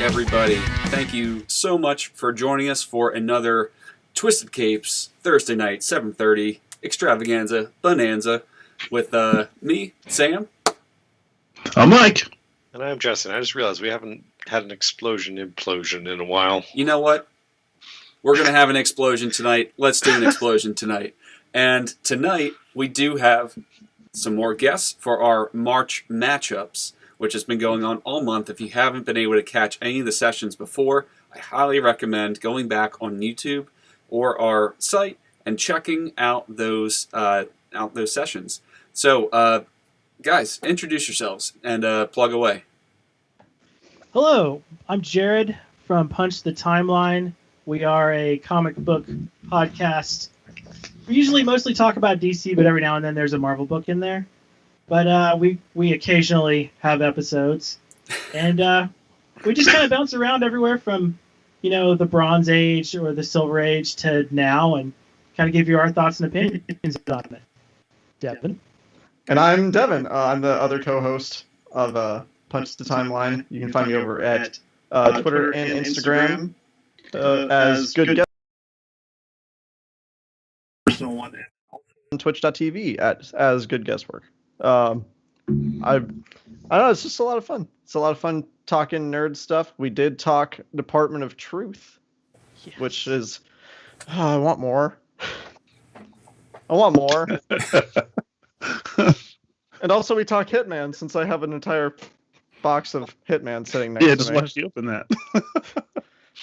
everybody. Thank you so much for joining us for another Twisted Capes Thursday night, 7:30 extravaganza bonanza with me, Sam. I'm Mike. And I'm Justin. I just realized we haven't had an implosion in a while. You know what? We're going to have an explosion tonight. Let's do an explosion tonight. And tonight, we do have some more guests for our March matchups, which has been going on all month. If you haven't been able to catch any of the sessions before, I highly recommend going back on YouTube or our site and checking out those sessions. So, guys, introduce yourselves and plug away. Hello, I'm Jared from Punch the Timeline. We are a comic book podcast. We usually mostly talk about DC, but every now and then there's a Marvel book in there. But we occasionally have episodes, and we just kind of bounce around everywhere from, the Bronze Age or the Silver Age to now, and kind of give you our thoughts and opinions on it. Devin. And I'm Devin. I'm the other co-host of Punch the Timeline. You can find me over at Twitter and Instagram as Good Guess. Personal one. And Twitch.tv as Good Guesswork. I don't know, it's just a lot of fun. It's a lot of fun talking nerd stuff. We did talk Department of Truth, yes. Which is, I want more. I want more. And also we talk Hitman, since I have an entire box of Hitman sitting next to me. Yeah, just watch you open that.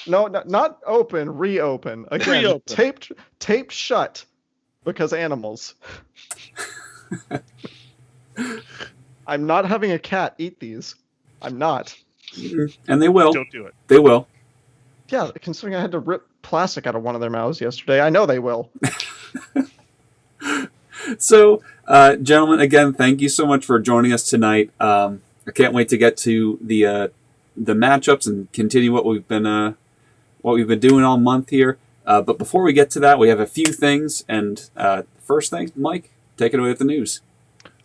No, not open, reopen. Again, reopen. Taped shut, because animals. I'm not having a cat eat these. I'm not. And they will. Don't do it. They will. Yeah, considering I had to rip plastic out of one of their mouths yesterday, I know they will. So, gentlemen, again, thank you so much for joining us tonight. I can't wait to get to the matchups and continue what we've been doing all month here. But before we get to that, we have a few things. And first thing, Mike, take it away with the news.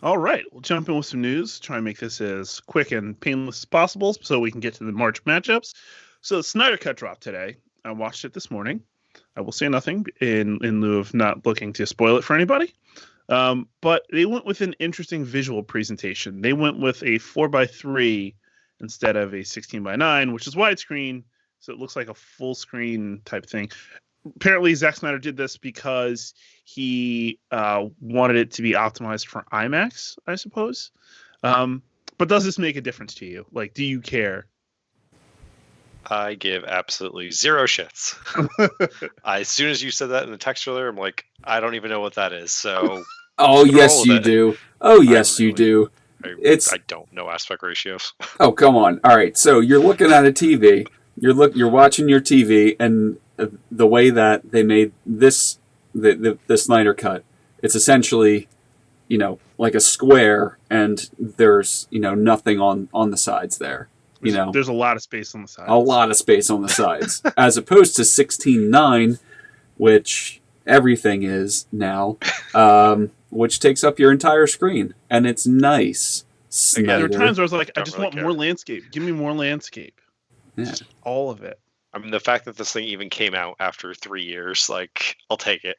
All right, we'll jump in with some news. Try and make this as quick and painless as possible so we can get to the March matchups. So the Snyder Cut dropped today. I watched it this morning. I will say nothing in lieu of not looking to spoil it for anybody. But they went with an interesting visual presentation. They went with a 4:3 instead of a 16:9, which is widescreen, so it looks like a full screen type thing. Apparently, Zack Snyder did this because he wanted it to be optimized for IMAX, I suppose. But does this make a difference to you? Like, do you care? I give absolutely zero shits. As soon as you said that in the text earlier, I'm like, I don't even know what that is. So, oh yes, you do. Oh yes, you do. I don't know aspect ratios. Oh come on! All right, so you're looking at a TV. You're watching your TV, and the way that they made this the Snyder Cut, it's essentially, like a square, and there's nothing on the sides there. There's a lot of space on the sides. A lot of space on the sides, as opposed to 16:9, which everything is now, which takes up your entire screen, and it's nice. Again, there are times where I was like, I just really want care. more landscape. Give me more landscape. Yeah. Just all of it. I mean, the fact that this thing even came out after 3 years, like, I'll take it.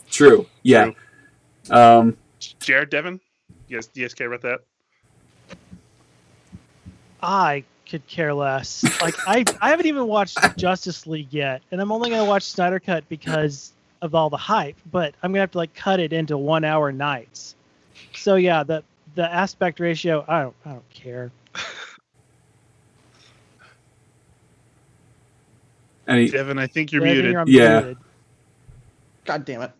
True. Yeah. True. Jared, Devin, do you guys care about that? I could care less. Like I haven't even watched Justice League yet, and I'm only gonna watch Snyder Cut because of all the hype. But I'm gonna have to cut it into 1 hour nights. So yeah, the aspect ratio, I don't care. Devin, I think you're muted. Yeah. God damn it!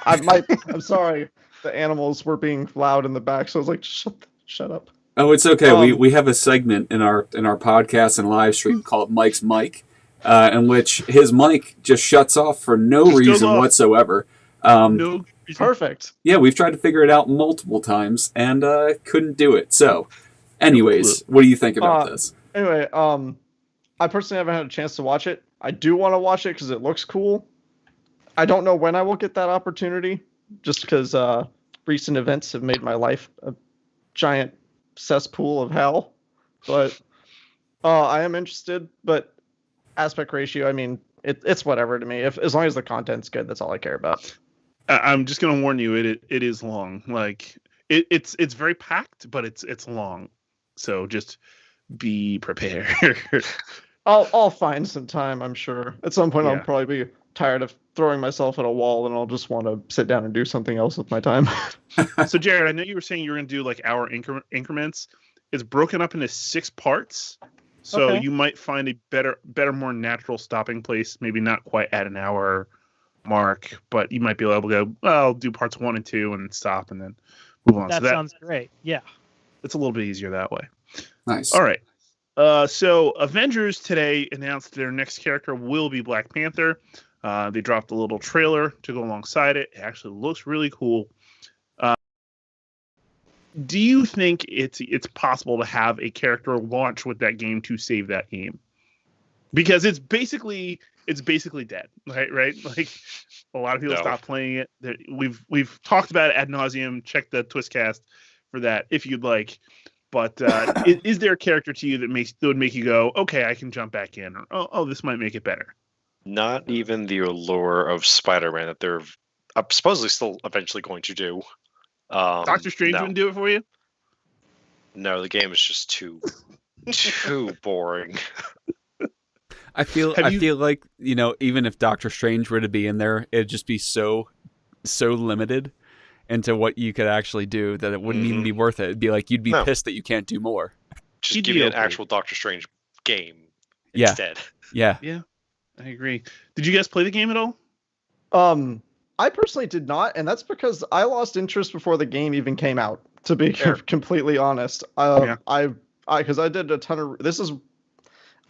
I'm sorry. The animals were being loud in the back, so I was like, shut up. Oh, it's okay. We have a segment in our podcast and live stream called Mike's Mic, in which his mic just shuts off for no reason whatsoever. No reason. Perfect. Yeah, we've tried to figure it out multiple times and couldn't do it. So, anyways, what do you think about this? Anyway, I personally haven't had a chance to watch it. I do want to watch it because it looks cool. I don't know when I will get that opportunity, just because recent events have made my life a giant cesspool of hell. But I am interested, but aspect ratio, I mean, it's whatever to me. If as long as the content's good, that's all I care about. I'm just gonna warn you, it is long. Like it's very packed, but it's long. So just be prepared. I'll find some time, I'm sure. At some point, I'll Yeah. probably be tired of throwing myself at a wall, and I'll just want to sit down and do something else with my time. So Jared, I know you were saying you were gonna do like hour increments. It's broken up into 6 parts. So Okay. you might find a better, more natural stopping place. Maybe not quite at an hour mark, but you might be able to go, well, I'll do parts 1 and 2 and stop and then move on. That So sounds great. Yeah. it's a little bit easier that way. Nice. All right. So Avengers today announced their next character will be Black Panther. They dropped a little trailer to go alongside it. It actually looks really cool. Do you think it's possible to have a character launch with that game to save that game? Because it's basically dead, right? Like a lot of people No. stop playing it. We've talked about it ad nauseum. Check the Twistcast for that if you'd like. But is there a character to you that would make you go, okay, I can jump back in, or oh, this might make it better? Not even the allure of Spider-Man that they're supposedly still eventually going to do. Doctor Strange no. wouldn't do it for you? No, the game is just too boring. I feel like, even if Doctor Strange were to be in there, it'd just be so limited into what you could actually do that it wouldn't even be worth it. It'd be like you'd be pissed that you can't do more. Just give me an actual Doctor Strange game Yeah. instead. Yeah. Yeah, I agree. Did you guys play the game at all? I personally did not, and that's because I lost interest before the game even came out. To be completely honest, Yeah. because I did a ton of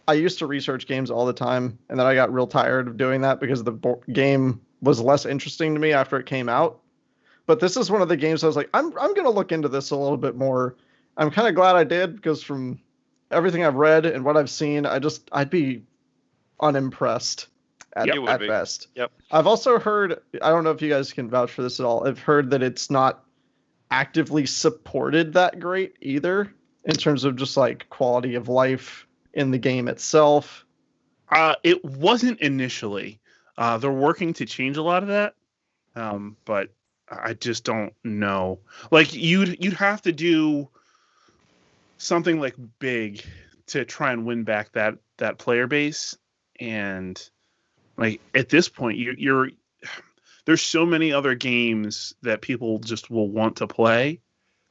I used to research games all the time, and then I got real tired of doing that because the game was less interesting to me after it came out. But this is one of the games I was like, I'm going to look into this a little bit more. I'm kind of glad I did, because from everything I've read and what I've seen, I'd be unimpressed at best. Yep. I've also heard, I don't know if you guys can vouch for this at all, I've heard that it's not actively supported that great either in terms of just like quality of life in the game itself. It wasn't initially. They're working to change a lot of that, but I just don't know. Like you'd have to do something like big to try and win back that player base, and like at this point, there's so many other games that people just will want to play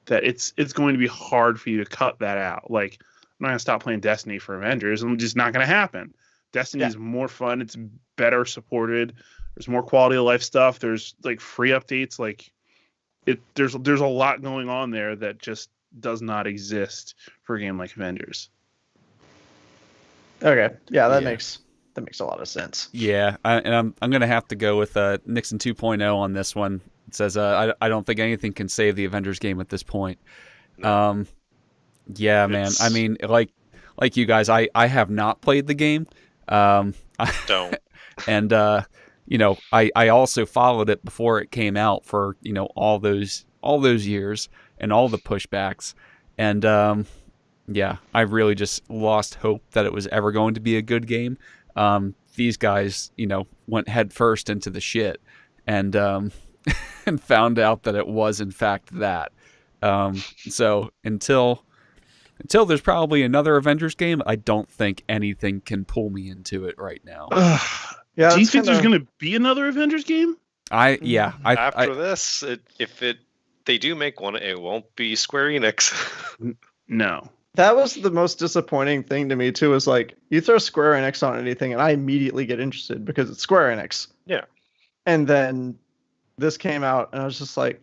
that it's going to be hard for you to cut that out. Like I'm not gonna stop playing Destiny for Avengers. I'm just not gonna happen. Destiny is more fun. It's better supported. There's more quality of life stuff. There's like free updates. Like there's a lot going on there that just does not exist for a game like Avengers. Okay, yeah, that makes a lot of sense. Yeah, I'm gonna have to go with Nixon 2.0 on this one. It says I don't think anything can save the Avengers game at this point. Yeah, man. I mean, like you guys, I have not played the game. Don't. And I also followed it before it came out for all those years and all the pushbacks, and I really just lost hope that it was ever going to be a good game. These guys went head first into the shit and and found out that it was in fact that. So until there's probably another Avengers game, I don't think anything can pull me into it right now. Yeah. Do you think there's going to be another Avengers game? After this, if they do make one, it won't be Square Enix. No. That was the most disappointing thing to me too. Is like you throw Square Enix on anything, and I immediately get interested because it's Square Enix. Yeah. And then this came out, and I was just like,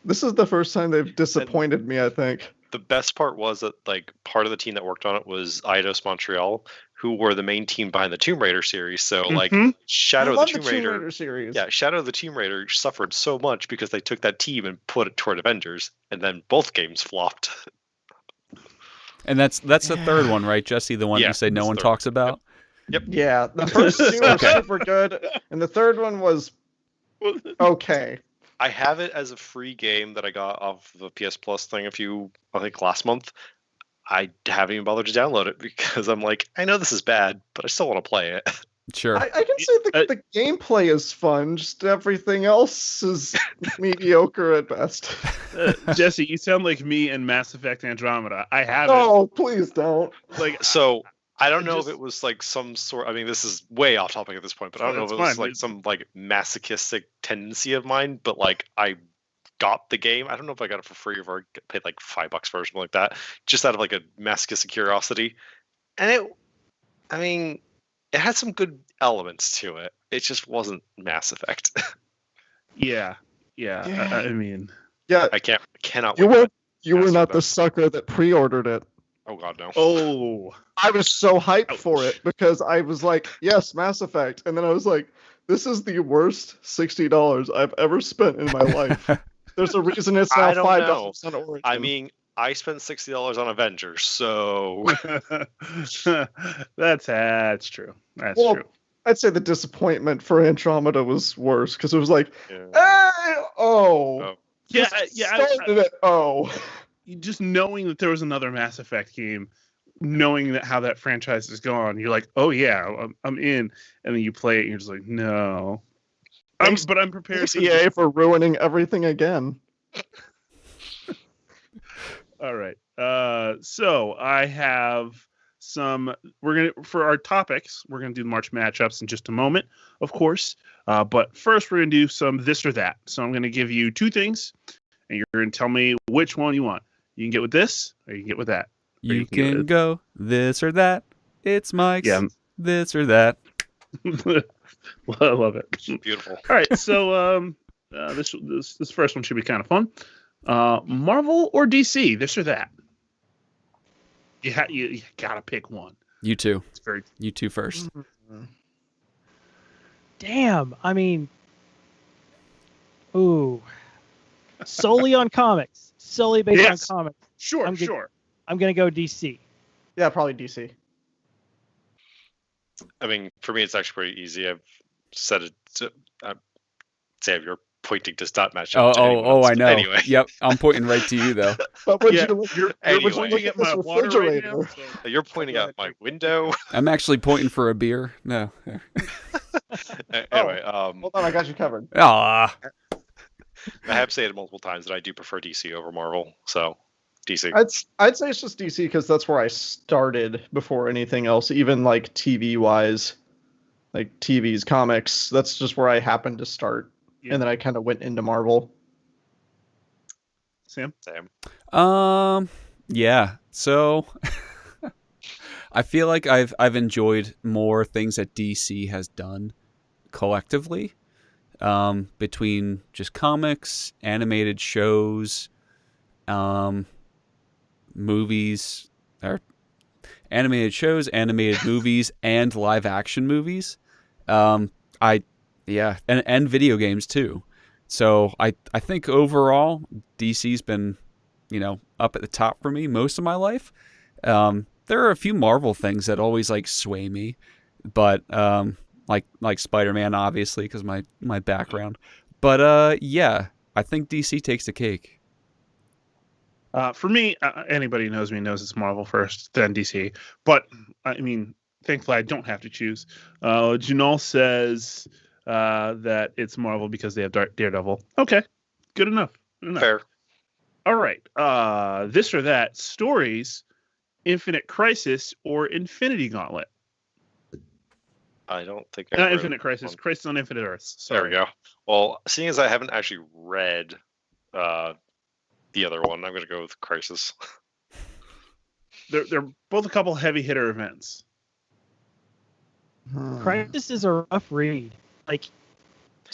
"This is the first time they've disappointed me." I think the best part was that like part of the team that worked on it was Eidos Montreal, who were the main team behind the Tomb Raider series. So like Shadow of the Tomb Raider series. Yeah, Shadow of the Tomb Raider suffered so much because they took that team and put it toward Avengers, and then both games flopped. And that's the third one, right, Jesse? The one you say no one talks about? Yep. Yeah, the first two were super good, and the third one was okay. I have it as a free game that I got off the PS Plus thing I think last month. I haven't even bothered to download it because I'm like, I know this is bad, but I still want to play it. Sure. I can say the gameplay is fun, just everything else is mediocre at best. Jesse, you sound like me in Mass Effect Andromeda. I haven't. No, please don't. Like, So I don't know just- if it was like some sort. I mean, this is way off topic at this point, but I don't know if It's it was fine. like some like masochistic tendency of mine. But like, I got the game. I don't know if I got it for free or if I paid like $5 for it or something like that, just out of like a masochistic curiosity. And I mean, it had some good elements to it. It just wasn't Mass Effect. yeah. Yeah. I mean, Yeah, I cannot. you wait were Mass not Effect. the sucker that pre-ordered it. Oh god, no. oh, I was so hyped for Ouch. it because I was like, yes, Mass Effect. And then I was like, this is the worst $60 I've ever spent in my life. There's a reason it's now I don't know. $5 on Origin. I mean, I spent $60 on Avengers, so that's true. That's Well, true. I'd say the disappointment for Andromeda was worse because it was like, yeah. oh. Yeah, Just yeah. started it. Oh. Just knowing that there was another Mass Effect game, knowing that how that franchise is gone, you're like, oh yeah, I'm in, and then you play it, and you're just like, no. But I'm prepared. For EA for ruining everything again. All right. So I have some. For our topics, we're gonna do March matchups in just a moment, of course. But first, we're gonna do some this or that. So I'm gonna give you two things, and you're gonna tell me which one you want. You can get with this, or you can get with that. You can go this or that. It's Mike's. Yeah. This or that. I love it. Beautiful. All right, so this first one should be kind of fun. Marvel or DC, this or that? You gotta pick one. You two. It's very You two first. Damn. I mean, ooh. Solely on comics. Solely based Yes. on comics. sure. I'm going to go DC. Yeah, probably DC. I mean, for me, it's actually pretty easy. I've said it. Sam, you're pointing does not match up. to anyone else, I but know. Anyway, Yep, I'm pointing right to you though. But would Yeah, you anyway. would you look Looking at this water right now, refrigerator? so- you're pointing out my window. I'm actually pointing for a beer. No. Anyway, Hold on, I got you covered. Ah. I have said it multiple times that I do prefer DC over Marvel. So, DC. I'd say it's just DC because that's where I started before anything else, even like TV wise, like TV's comics. That's just where I happened to start, Yeah. and then I kind of went into Marvel. Sam? Yeah. So I feel like I've enjoyed more things that DC has done collectively, between just comics, animated shows, movies, or animated shows, animated movies, and live action movies. And video games too. So I think overall DC's been, up at the top for me most of my life. There are a few Marvel things that always like sway me, but like Spider-Man obviously because my background. But yeah, I think DC takes the cake. For me, anybody who knows me knows it's Marvel first, then DC. But I mean, thankfully, I don't have to choose. Janelle says that it's Marvel because they have Daredevil. Okay, good enough. Fair. All right. This or that stories, Infinite Crisis or Infinity Gauntlet. I don't think. Not Infinite Crisis. Crisis on Infinite Earths. Sorry. There we go. Well, seeing as I haven't actually read the other one, I'm going to go with Crisis. They're both a couple heavy hitter events. Crisis is a rough read. Like,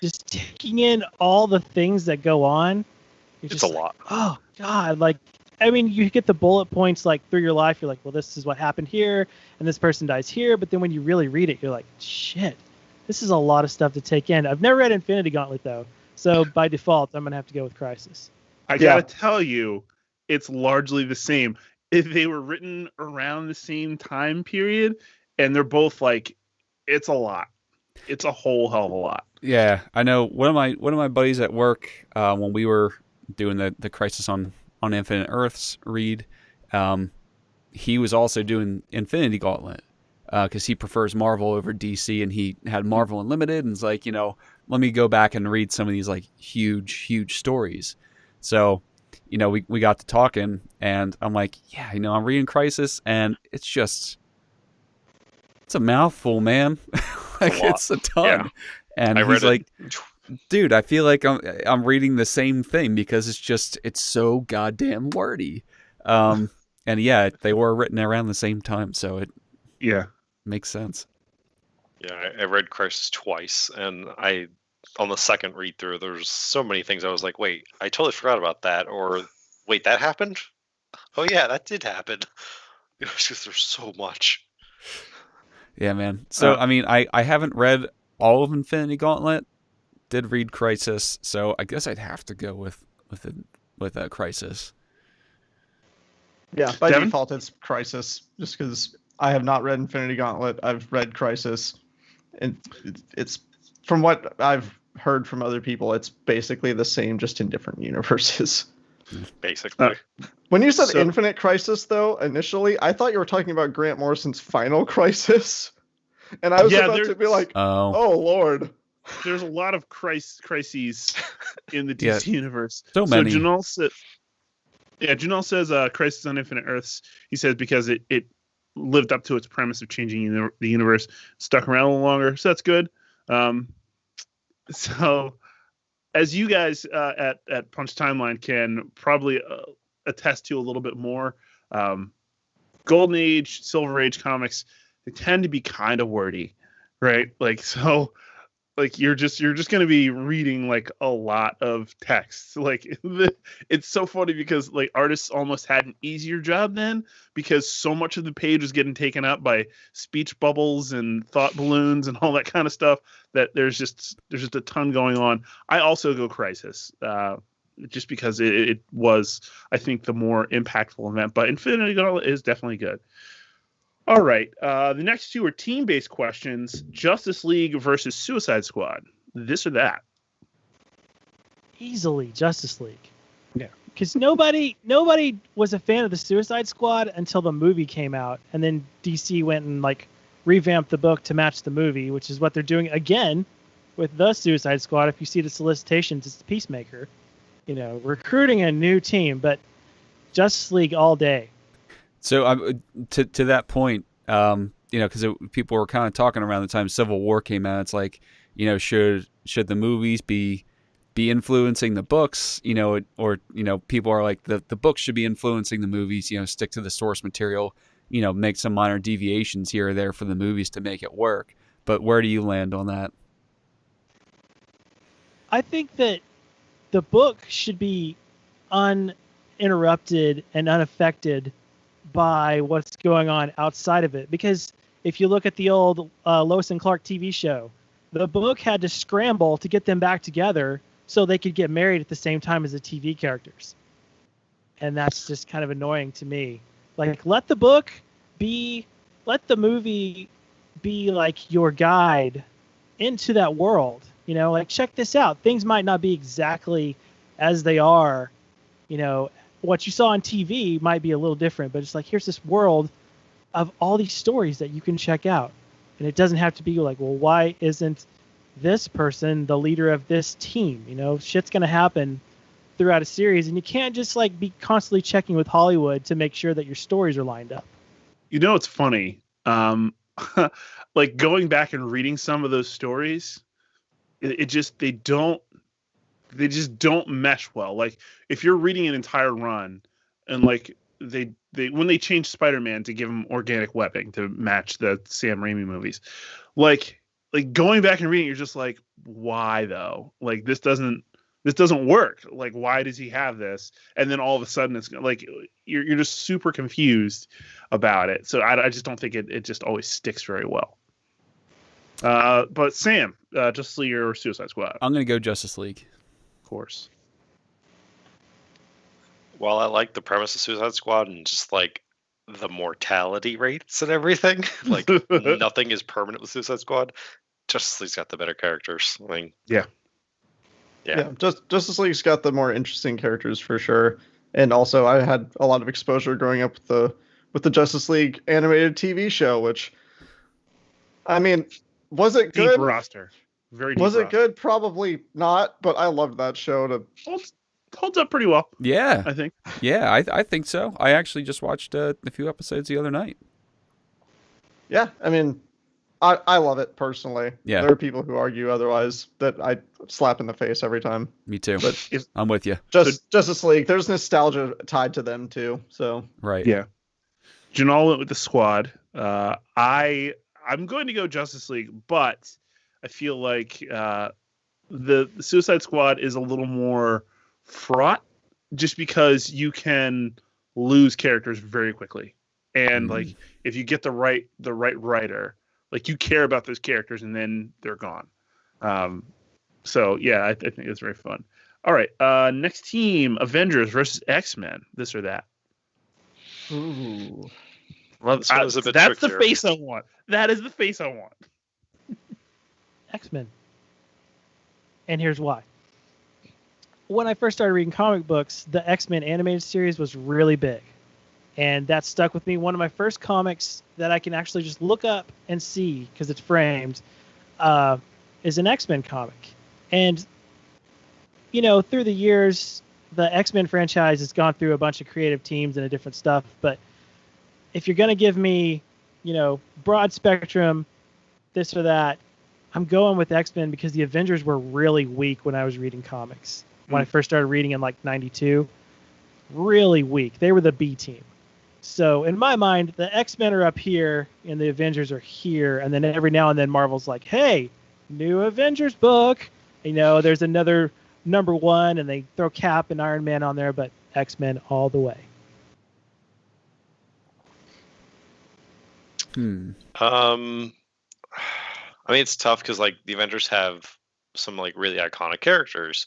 just taking in all the things that go on. It's just a like, lot. Oh, God. Like, I mean, you get the bullet points, like, through your life. You're like, well, this is what happened here, and this person dies here. But then when you really read it, you're like, shit, this is a lot of stuff to take in. I've never read Infinity Gauntlet, though. So, by default, I'm going to have to go with Crisis. I gotta tell you, it's largely the same. If they were written around the same time period, and they're both like, it's a lot. It's a whole hell of a lot. Yeah, I know. One of my buddies at work, when we were doing the Crisis on Infinite Earths read, he was also doing Infinity Gauntlet because he prefers Marvel over DC, and he had Marvel Unlimited, and it's like, let me go back and read some of these like huge stories. So, we got to talking, and I'm like, yeah, I'm reading Crisis, and it's a mouthful, man. Like, it's a ton. Yeah. And I he's read like, dude, I feel like I'm reading the same thing because it's so goddamn wordy. And yeah, they were written around the same time, so it makes sense. Yeah, I read Crisis twice, and on the second read through, there's so many things I was like, wait, I totally forgot about that, or wait, that happened? Oh yeah, that did happen. It's just there's so much. Yeah, man. So I haven't read all of Infinity Gauntlet. Did read Crisis, so I guess I'd have to go with a Crisis. Yeah, by Devin? default it's Crisis, just because I have not read Infinity Gauntlet. I've read Crisis, and it's from what I've heard from other people, it's basically the same, just in different universes. Basically. When you said Infinite Crisis, though, initially, I thought you were talking about Grant Morrison's Final Crisis, and I was about to be like, oh Lord. There's a lot of crises in the DC universe. So many. So Janelle says Crisis on Infinite Earths. He says because it lived up to its premise of changing the universe, stuck around a little longer. So that's good. So as you guys at Punch Timeline can probably attest to a little bit more, Golden Age, Silver Age comics, they tend to be kind of wordy, right? Like you're just going to be reading like a lot of text. Like it's so funny because like artists almost had an easier job then, because so much of the page was getting taken up by speech bubbles and thought balloons and all that kind of stuff that there's just a ton going on. I also go Crisis, just because it was, I think, the more impactful event. But Infinity Gauntlet is definitely good. All right. The next two are team-based questions. Justice League versus Suicide Squad. This or that? Easily Justice League. Yeah. Because nobody was a fan of the Suicide Squad until the movie came out. And then DC went and like revamped the book to match the movie, which is what they're doing again with the Suicide Squad. If you see the solicitations, it's the Peacemaker. Recruiting a new team, but Justice League all day. So to that point, because people were kind of talking around the time Civil War came out. It's like, should the movies be influencing the books? Or people are like the books should be influencing the movies. Stick to the source material. Make some minor deviations here or there for the movies to make it work. But where do you land on that? I think that the book should be uninterrupted and unaffected by what's going on outside of it. Because if you look at the old Lois and Clark TV show, the book had to scramble to get them back together so they could get married at the same time as the TV characters. And that's just kind of annoying to me. Like, let the movie be like your guide into that world. Like, check this out. Things might not be exactly as they are. What you saw on TV might be a little different, but it's like, here's this world of all these stories that you can check out. And it doesn't have to be like, well, why isn't this person the leader of this team? Shit's going to happen throughout a series, and you can't just like be constantly checking with Hollywood to make sure that your stories are lined up. It's funny. Like going back and reading some of those stories, they just don't mesh well. Like if you're reading an entire run and like they when they changed Spider-Man to give him organic webbing to match the Sam Raimi movies, like going back and reading, you're just like, why though? Like this doesn't work. Like, why does he have this? And then all of a sudden it's like, you're just super confused about it. So I just don't think it just always sticks very well. But Sam, Justice League or Suicide Squad? I'm going to go Justice League. Course. Well, I like the premise of Suicide Squad and just like the mortality rates and everything. Like nothing is permanent with Suicide Squad. Justice League's got the better characters. I mean, yeah. Justice League's got the more interesting characters for sure. And also, I had a lot of exposure growing up with the with the Justice League animated TV show, which, I mean, was it Deep good? roster. Very deep Was it roster. good? Probably not, but I loved that show. Holds up pretty well, Yeah, I think. yeah, I think so. I actually just watched a few episodes the other night. Yeah, I mean, I love it personally. Yeah. There are people who argue otherwise that I slap in the face every time. Me too. But I'm with you. Justice League, there's nostalgia tied to them too. So Right. Yeah. Janal went with the Squad. I'm going to go Justice League, but I feel like the Suicide Squad is a little more fraught, just because you can lose characters very quickly, and like if you get the right writer, like you care about those characters, and then they're gone. So yeah, I think it's very fun. All right, next team: Avengers versus X-Men. This or that. ooh. Well, this one was a bit That's trickier. the face I want. That is the face I want. X-Men. And here's why. When I first started reading comic books, the X-Men animated series was really big. And that stuck with me. One of my first comics that I can actually just look up and see, because it's framed, is an X-Men comic. And, you know, through the years, the X-Men franchise has gone through a bunch of creative teams and different stuff. But if you're going to give me, you know, broad spectrum, this or that, I'm going with X-Men because the Avengers were really weak when I was reading comics. When I first started reading in like 92, really weak. They were the B team. So in my mind, the X-Men are up here and the Avengers are here. And then every now and then Marvel's like, hey, new Avengers book. You know, there's another #1 and they throw Cap and Iron Man on there, but X-Men all the way. I mean, it's tough because like the Avengers have some like really iconic characters,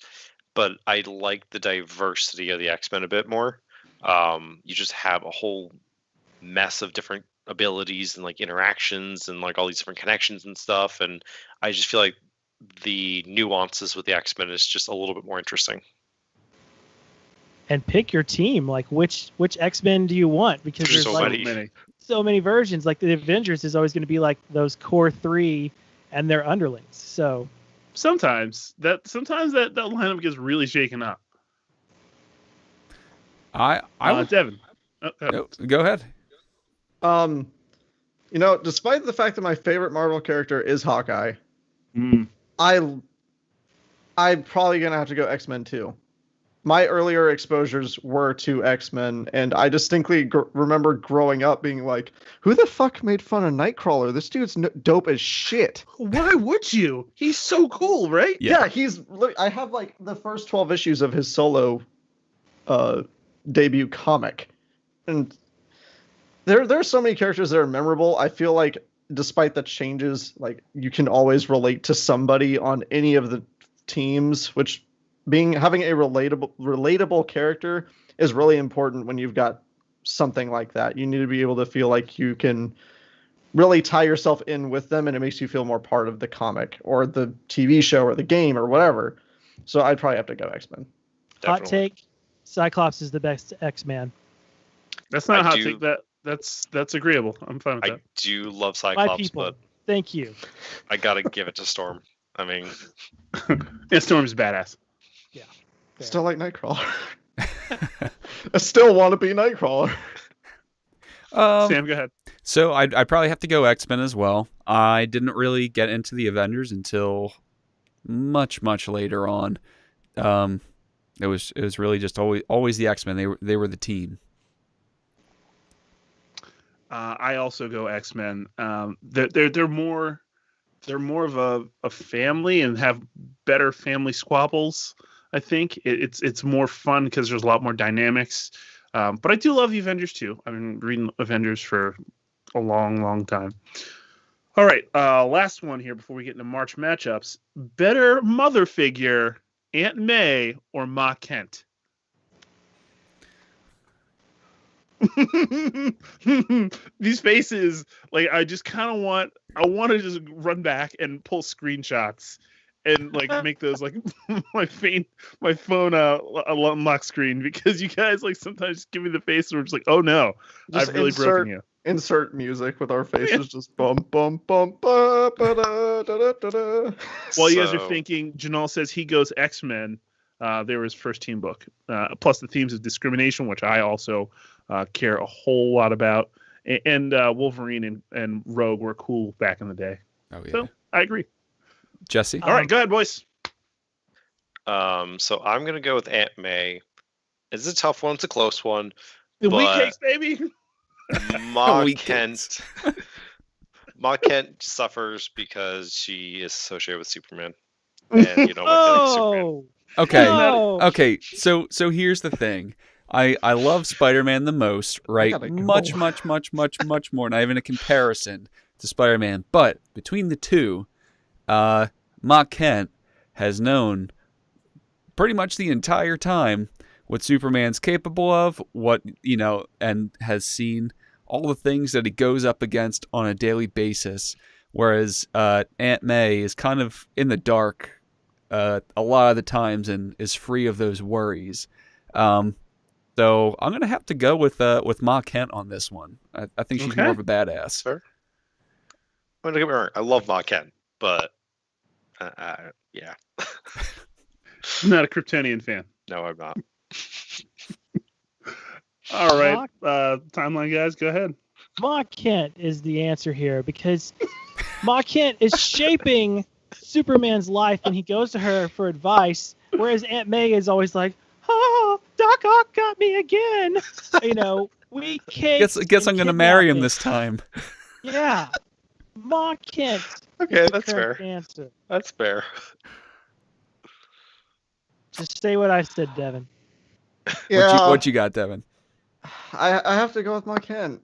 but I like the diversity of the X-Men a bit more. You just have a whole mess of different abilities and like interactions and like all these different connections and stuff, and I just feel like the nuances with the X-Men is just a little bit more interesting. And pick your team. Like which X-Men do you want? Because There's there's so like many. so many versions. Like the Avengers is always going to be like those core 3 and their underlings. So Sometimes that lineup gets really shaken up. I would Devin. go ahead. You know, despite the fact that my favorite Marvel character is Hawkeye, I'm probably gonna have to go X-Men too. My earlier exposures were to X-Men, and I distinctly remember growing up being like, who the fuck made fun of Nightcrawler? This dude's dope as shit. Why would you? He's so cool, right? Yeah. I have like the first 12 issues of his solo debut comic. And there's so many characters that are memorable. I feel like despite the changes, like you can always relate to somebody on any of the teams, which having a relatable character is really important when you've got something like that. You need to be able to feel like you can really tie yourself in with them, and it makes you feel more part of the comic or the TV show or the game or whatever. So I'd probably have to go X-Men. hot Definitely. take, Cyclops is the best X-Man. That's not I a hot do- take. That's agreeable. I'm fine with I that. do love My Cyclops, people. but Thank you. I gotta give it to Storm. I mean, And Storm's badass. Fair. Still like Nightcrawler. I still want to be Nightcrawler. Sam, go ahead. So I'd probably have to go X-Men as well. I didn't really get into the Avengers until much later on. It was really just always the X-Men. They were the team. I also go X-Men. They're more of a family and have better family squabbles. I think it's more fun because there's a lot more dynamics. But I do love the Avengers too. I've been reading Avengers for a long time. All right, last one here before we get into March matchups. Better mother figure, Aunt May or Ma Kent? These faces, like I just kind of want to just run back and pull screenshots and like make those like my phone unlock screen, because you guys like sometimes give me the face and we're just like, oh no, Just I've really broken you. Insert music with our faces, just bum bum bum ba ba da da da da. While you guys are thinking, Janal says he goes X-Men. They were his first team book. Plus the themes of discrimination, which I also care a whole lot about. And Wolverine and Rogue were cool back in the day. Oh yeah. So I agree. Jesse. All right, go ahead, boys. So I'm gonna go with Aunt May. It's a tough one. It's a close one. The wheat But- cakes, baby. Ma Wheat Kent. Ma Kent suffers because she is associated with Superman. And you know what? Superman. Oh, Okay. no. Okay. So here's the thing. I love Spider-Man the most, right? gotta go. Much more. Not even a comparison to Spider-Man. But between the two, Ma Kent has known pretty much the entire time what Superman's capable of, and has seen all the things that he goes up against on a daily basis. Whereas Aunt May is kind of in the dark a lot of the times and is free of those worries. So I'm gonna have to go with Ma Kent on this one. I think she's Okay. more of a badass. Fair. Don't get me wrong. I love Ma Kent, but yeah, I'm not a Kryptonian fan. no, I'm not. All right, timeline guys, go ahead. Ma Kent is the answer here, because Ma Kent is shaping Superman's life, and he goes to her for advice, whereas Aunt May is always like, "Oh, Doc Ock got me again." We can't. Guess I'm gonna marry him this time. Yeah, Ma Kent. Okay, is the that's correct fair. Answer. That's fair. Just say what I said, Devin. Yeah, What you got, Devin? I have to go with Ma Kent.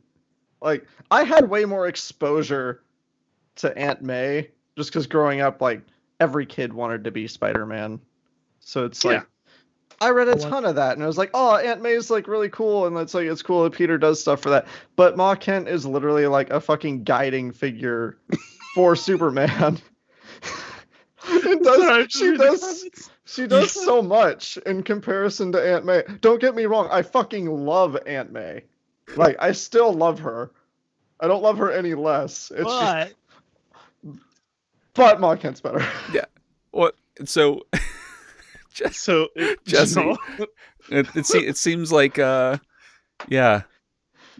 Like, I had way more exposure to Aunt May just because growing up, like, every kid wanted to be Spider-Man. So it's like, I read a ton of that, and I was like, oh, Aunt May's like really cool, and it's cool that Peter does stuff for that. But Ma Kent is literally like a fucking guiding figure for Superman. She does so much in comparison to Aunt May. Don't get me wrong, I fucking love Aunt May. Like, I still love her. I don't love her any less. But Ma Kent's better. Yeah. What? So. So Jesse, it seems like yeah,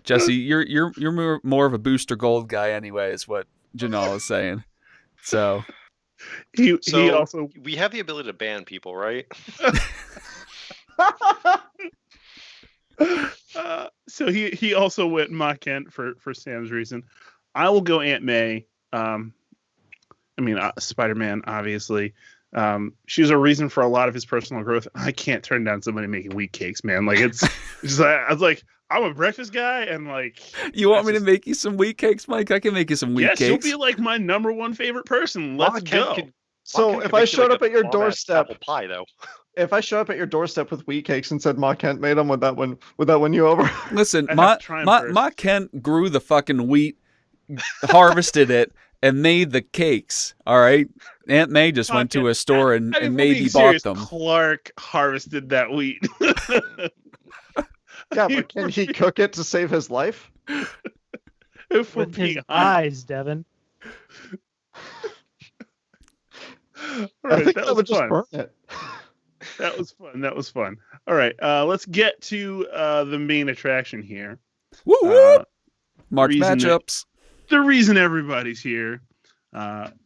Jesse, you're more of a Booster Gold guy anyway, is what Janal is saying. So he also we have the ability to ban people, right? So he also went Ma Kent for Sam's reason. I will go Aunt May. Spider-Man, obviously. She's a reason for a lot of his personal growth. I can't turn down somebody making wheat cakes, man. Like, it's just I was like, I'm a breakfast guy, and like, you want me to make you some wheat cakes, Mike? I can make you some wheat cakes. You'll be like my number one favorite person. Let's go. So if I showed up at your doorstep, apple pie though. If I show up at your doorstep with wheat cakes and said Ma Kent made them, would that win you over? Listen, Ma Kent grew the fucking wheat, harvested it, and made the cakes. All right, Aunt May just went to a store and maybe bought them. Clark harvested that wheat. Yeah, but can he cook it to save his life? With his eyes, Devin. I think that would just burn it. That was fun. All right, let's get to the main attraction here. Woo woo! March matchups. The reason everybody's here.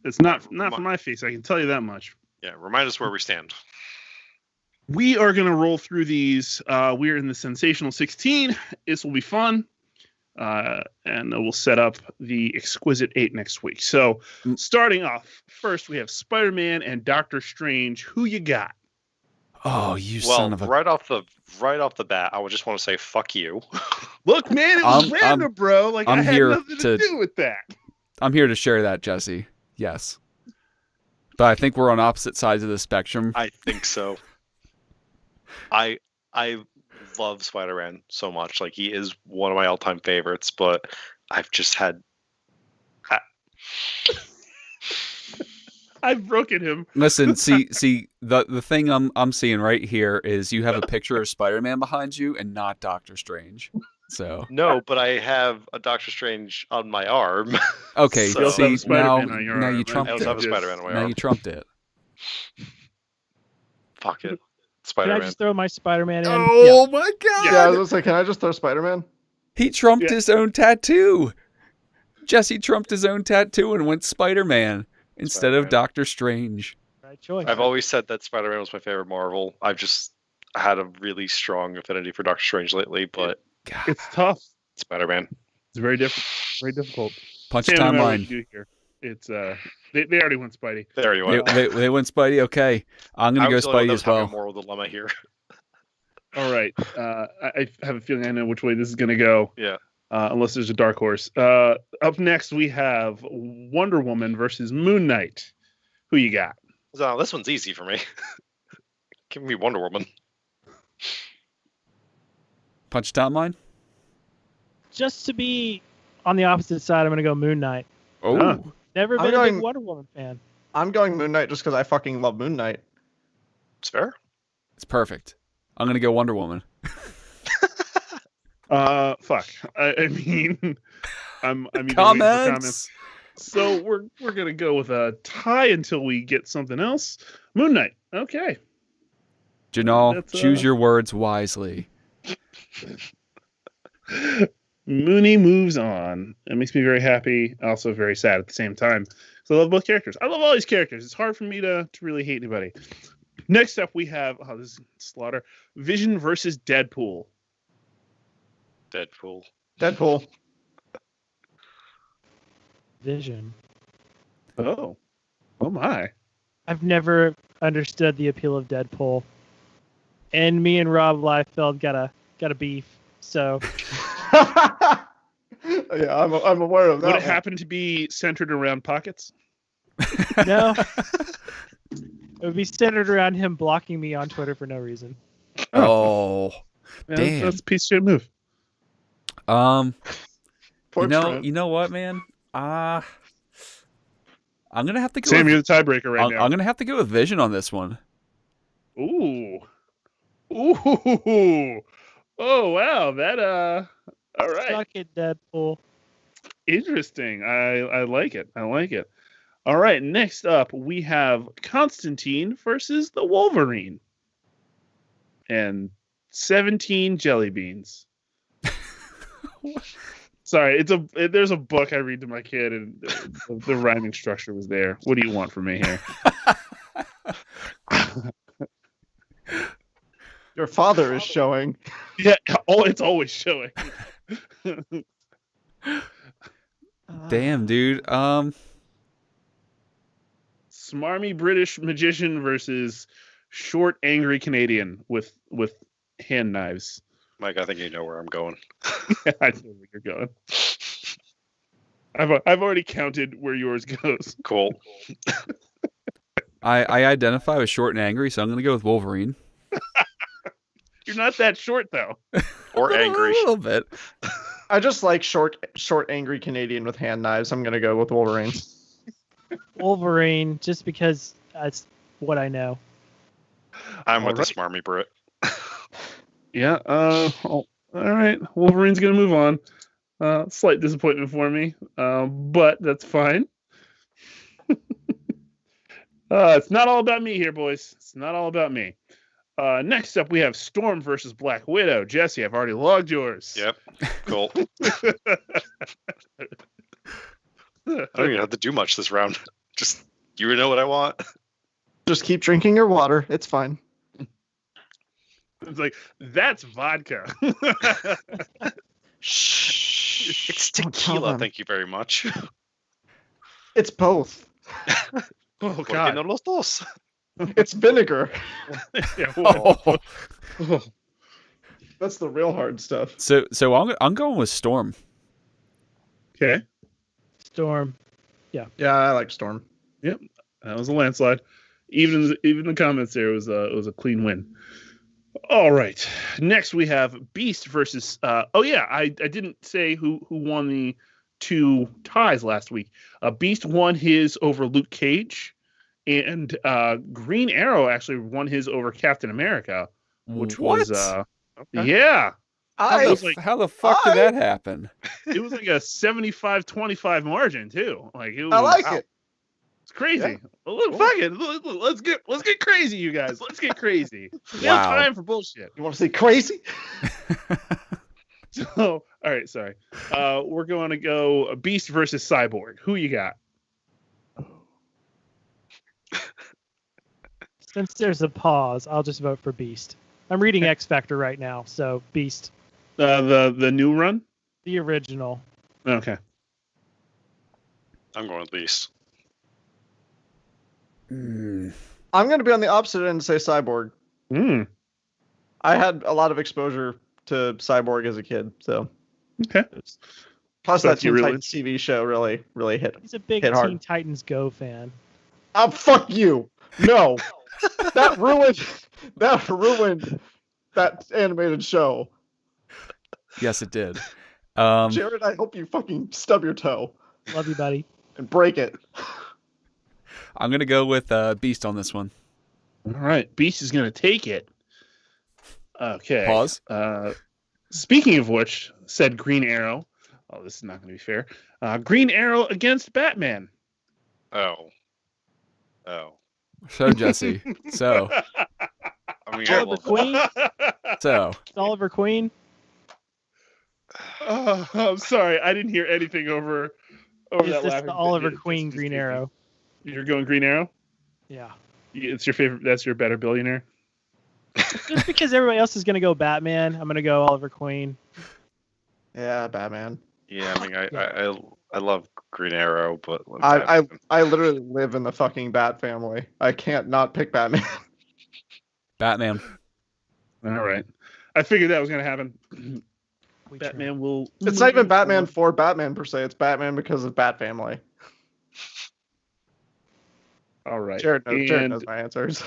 It's not for my face, I can tell you that much. Yeah, remind us where we stand. We are going to roll through these. We're in the Sensational 16. This will be fun. And we'll set up the Exquisite 8 next week. So, starting off, first we have Spider-Man and Doctor Strange. Who you got? Oh, you son of a... right off the bat, I would just want to say fuck you. Look, man, it was random, bro. Like, I had nothing to do with that. I'm here to share that, Jesse. Yes. But I think we're on opposite sides of the spectrum. I think so. I love Spider-Man so much. Like, he is one of my all-time favorites, but I've just had... I've broken him. Listen, see the thing I'm seeing right here is you have a picture of Spider-Man behind you and not Doctor Strange. So No, but I have a Doctor Strange on my arm. okay, So- You also have see a Spider-Man now on your now arm. you trumped I also have a it. Spider-Man on my Now arm. you trumped it. Fuck it. Can I Spider-Man. just throw my Spider-Man in? Oh my god! Yeah, I was gonna say, can I just throw Spider-Man? He trumped Yeah. his own tattoo. Jesse trumped his own tattoo and went Spider-Man instead of Spider-Man. Doctor Strange. Right choice. I've always said that Spider-Man was my favorite Marvel. I've just had a really strong affinity for Doctor Strange lately, but God. It's tough. Spider-Man. It's very difficult. Very difficult. Punch Sam, no matter what timeline. you do here, it's they already went Spidey. There you are. They went Spidey. Okay, I'm gonna I go was the only one Spidey that was as having well. a moral dilemma here. All right. I have a feeling I know which way this is going to go. Yeah. Unless there's a dark horse. Up next, we have Wonder Woman versus Moon Knight. Who you got? So this one's easy for me. Give me Wonder Woman. Punch timeline. Just to be on the opposite side, I'm going to go Moon Knight. Oh, Ah. Never I'm been a going- big Wonder Woman fan. I'm going Moon Knight just because I fucking love Moon Knight. It's fair. it's perfect. I'm gonna go Wonder Woman. Fuck. I mean, I'm either waiting for Comments. So we're gonna go with a tie until we get something else. Moon Knight. Okay. Janal, That's, choose your words wisely. Mooney moves on. It makes me very happy, also very sad at the same time. So I love both characters. I love all these characters. It's hard for me to really hate anybody. Next up, we have this is Slaughter. Vision versus Deadpool. Deadpool. Deadpool. Vision. Oh my. I've never understood the appeal of Deadpool. And me and Rob Liefeld got a beef. So Yeah, I'm aware of that. Would it one. happen to be centered around pockets? no. It would be centered around him blocking me on Twitter for no reason. Oh, Yeah, Damn. That's a piece of shit move. Poor Trent. you know what, man? I'm gonna have to go. Sam, with, you're the tiebreaker right now. I'm gonna have to go with Vision on this one. Ooh. Oh wow, that all right. Suck it, Deadpool. Interesting. I like it. I like it. All right, next up we have Constantine versus the Wolverine. And 17 jelly beans. Sorry, there's a book I read to my kid and the rhyming structure was there. What do you want from me here? Your father is showing. Yeah, it's always showing. Damn, dude. Smarmy British magician versus short angry Canadian with hand knives. Mike, I think you know where I'm going. I know where you're going. I've already counted where yours goes. Cool. I identify with short and angry, so I'm gonna go with Wolverine. You're not that short though. Or angry. A little bit. I just like short, angry Canadian with hand knives. I'm gonna go with Wolverine. Wolverine, just because that's what I know. I'm with the Alright. smarmy Brit. Yeah. All right. Wolverine's gonna move on. Slight disappointment for me, but that's fine. It's not all about me here, boys. It's not all about me. Next up, we have Storm versus Black Widow. Jesse, I've already logged yours. Yep. Cool. I don't even have to do much this round. Just you know what I want. Just keep drinking your water. It's fine. It's like, that's vodka. Shh. It's Don't tell tequila, them. thank you very much. It's both. Oh, ¿Por qué God. no los dos? It's vinegar. Yeah, whoa. Oh. Oh. That's the real hard stuff. So I'm going with Storm. Okay. Storm. Yeah, I like Storm. That was a landslide. Even in the comments there, it was a clean win. All right. Next we have Beast versus. I didn't say who won the two ties last week. Beast won his over Luke Cage, And Green Arrow actually won his over Captain America, which What? was Okay. yeah. How was the, like- how the fuck did that happen? It was like a 75-25 margin too. Like it was, I like wow. it. It's crazy. Well, look, fuck it. Let's get crazy, you guys. Let's get crazy. We have Wow. time for bullshit. You want to see crazy? So, all right, sorry. We're going to go Beast versus Cyborg. Who you got? Since there's a pause, I'll just vote for Beast. I'm reading X Factor right now, so Beast, The new run. the original. Okay. I'm going with Beast. Hmm. I'm going to be on the opposite end and say Cyborg. Mm. I had a lot of exposure to Cyborg as a kid, so. Okay. Plus, So that you Teen really- Titans TV show really hit. He's a big Hit hard. Teen Titans Go fan. Oh, fuck you! No, that ruined that animated show. Yes, it did. Jared, I hope you fucking stub your toe Love you, buddy. and break it. I'm gonna go with Beast on this one. All right. Beast is going to take it. Okay. Pause. Speaking of which, said Green Arrow. Oh, this is not going to be fair. Green Arrow against Batman. Oh. So Jesse. So I mean, Oliver Queen? so. It's Oliver Queen. Oh, I'm sorry. I didn't hear anything over Is that this laughing the fit. Oliver Yeah, Queen just Green kidding. Arrow? You're going Green Arrow? Yeah. It's your favorite. That's your better billionaire. Just because everybody else is going to go Batman, I'm going to go Oliver Queen. Yeah, Batman. yeah, I mean, I love Green Arrow, but I literally live in the fucking Bat family. I can't not pick Batman. Batman. All right. I figured that was going to happen. We try. Batman will. It's not even Batman for Batman per se. It's Batman because of Bat family. All right. Jared And knows my answers.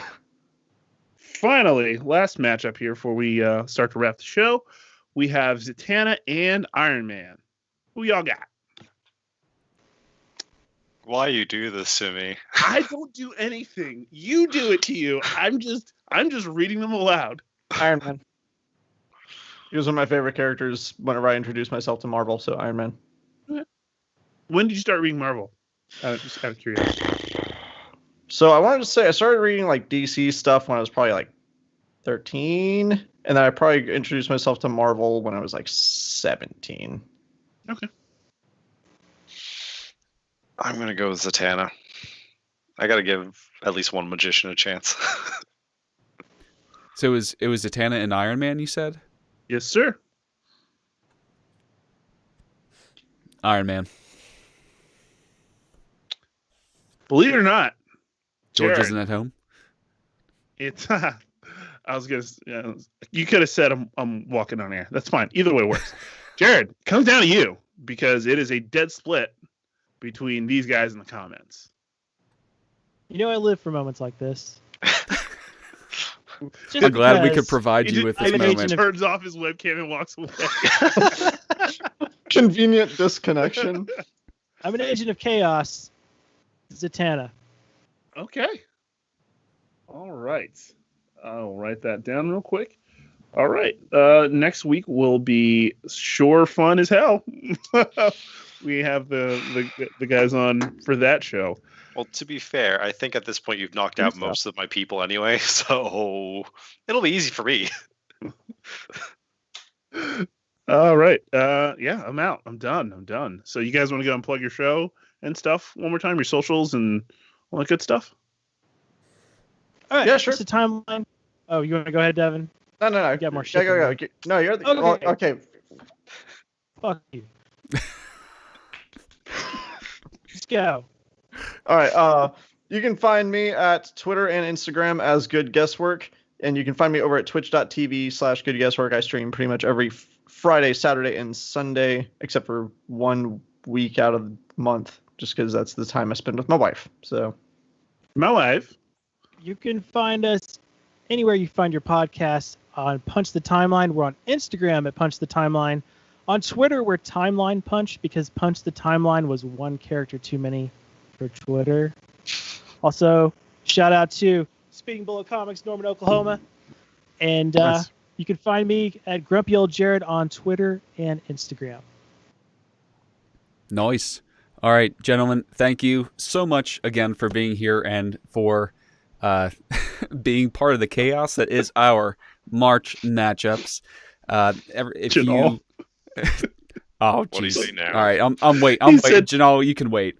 finally, last matchup here before we start to wrap the show. We have Zatanna and Iron Man. Who y'all got? why you do this to me? I don't do anything. You do it to you. I'm just reading them aloud. Iron Man. He was one of my favorite characters whenever I introduced myself to Marvel, so Iron Man. When did you start reading Marvel? Just out of curiosity. So I wanted to say I started reading like DC stuff when I was probably like 13, and then I probably introduced myself to Marvel when I was like 17. Okay. I'm gonna go with Zatanna. I gotta give at least one magician a chance. So it was Zatanna and Iron Man, you said? Yes, sir. Iron Man. Believe it or not, George Jared, isn't at home. it's. I was gonna. You could have said I'm walking on air. That's fine. Either way works. Jared, comes down to you because it is a dead split between these guys in the comments. You know I live for moments like this. Just I'm glad we could because provide you with this I'm an agent moment. of- Turns off his webcam and walks away. Convenient disconnection. I'm an agent of chaos. Zatanna. Okay. All right. I'll write that down real quick. All right. Next week will be sure fun as hell. We have the guys on for that show. Well, to be fair, I think at this point you've knocked out most of my people anyway, so it'll be easy for me. All right. Yeah, I'm out. I'm done. So you guys want to go and plug your show and stuff one more time, your socials and all that good stuff? All right. Yeah, sure. It's a timeline. Oh, you want to go ahead, Devin? No. You got more Go, shit go, than go. No, you're the. Okay. Well, okay. Fuck you. Just go. All right. You can find me at Twitter and Instagram as Good Guesswork, and you can find me over at twitch.tv/Good Guesswork. I stream pretty much every Friday, Saturday, and Sunday, except for 1 week out of the month, just because that's the time I spend with my wife. So, My wife. You can find us anywhere you find your podcast on Punch the Timeline. We're on Instagram at Punch the Timeline. On Twitter, we're Timeline Punch because Punch the Timeline was one character too many for Twitter. Also, Shout out to Speeding Bullet Comics, Norman, Oklahoma. And Nice. you can find me at Grumpy Old Jared on Twitter and Instagram. Nice. All right, gentlemen, thank you so much again for being here and for being part of the chaos that is our March matchups. If Janal. you, oh, What do you jeez. say now? All right, I'm waiting. He I'm said- waiting. Janal, you can wait.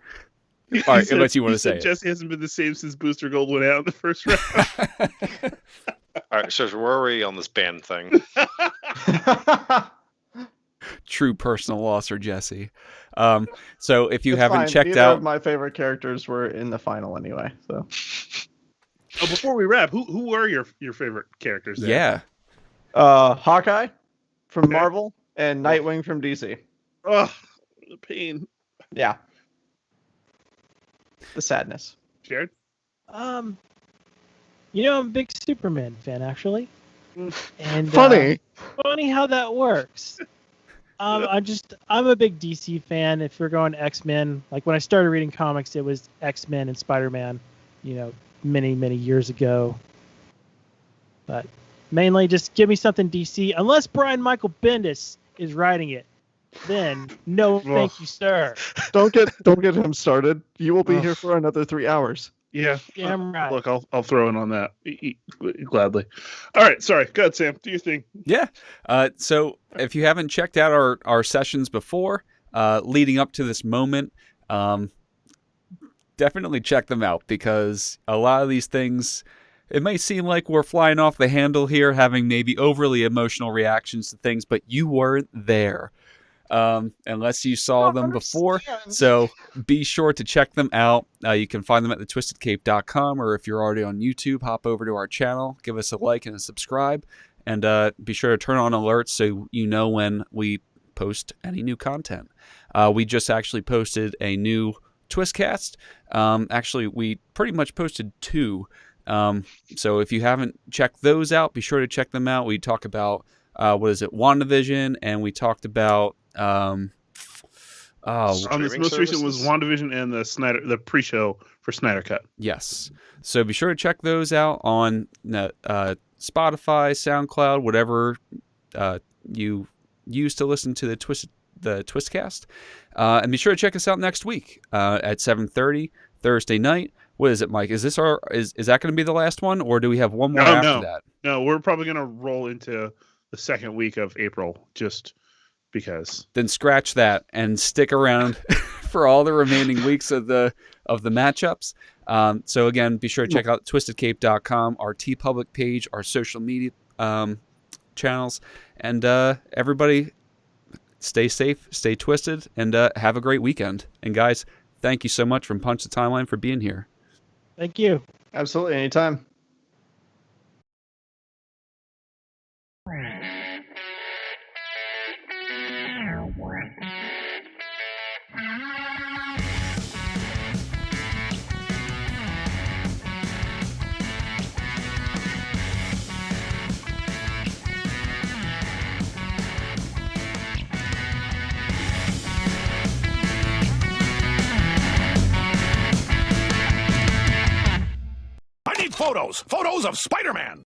He All right, said- unless you want he to say said it. Jesse hasn't been the same since Booster Gold went out in the first round. All right, so where are we on this band thing? True personal loss for Jesse. So if you It's haven't fine. checked Neither out, of my favorite characters were in the final anyway. So Oh, before we wrap, who are your favorite characters there? yeah, Hawkeye from Okay. Marvel and Nightwing from DC. Oh, the pain. Yeah. The sadness. Jared? I'm a big Superman fan, actually. And Funny. funny how that works. I'm a big DC fan. If we're going X-Men, like when I started reading comics, it was X-Men and Spider-Man, many, many years ago. But mainly just give me something DC, unless Brian Michael Bendis is writing it. Then no, thank you, sir. Don't get him started. You will be Ugh. here for another 3 hours. Yeah. Damn right. Look, I'll throw in on that gladly. All right, sorry. Go ahead, Sam. Do your thing. yeah. So if you haven't checked out our sessions before, leading up to this moment, definitely check them out, because a lot of these things, it may seem like we're flying off the handle here, having maybe overly emotional reactions to things, but you weren't there. Unless you saw them before. So be sure to check them out. You can find them at thetwistedcape.com, or if you're already on YouTube, hop over to our channel, give us a like and a subscribe, and be sure to turn on alerts so you know when we post any new content. We just actually posted a new Twistcast. Actually, we pretty much posted 2. So if you haven't checked those out, be sure to check them out. We talk about WandaVision, and we talked about On this Streaming most recent was services? WandaVision and the pre-show for Snyder Cut. yes. So be sure to check those out on Spotify, SoundCloud, whatever you use to listen to the Twistcast. And be sure to check us out next week at 7:30 Thursday night. What is it, Mike? Is this is that going to be the last one, or do we have one more after that? No, we're probably going to roll into the second week of April, just because. Then scratch that and stick around for all the remaining weeks of the matchups. So again, be sure to check out twistedcape.com, our TeePublic page, our social media channels, and everybody stay safe, stay twisted, and have a great weekend. And guys, thank you so much from Punch the Timeline for being here. Thank you. Absolutely, anytime. I need photos of Spider-Man.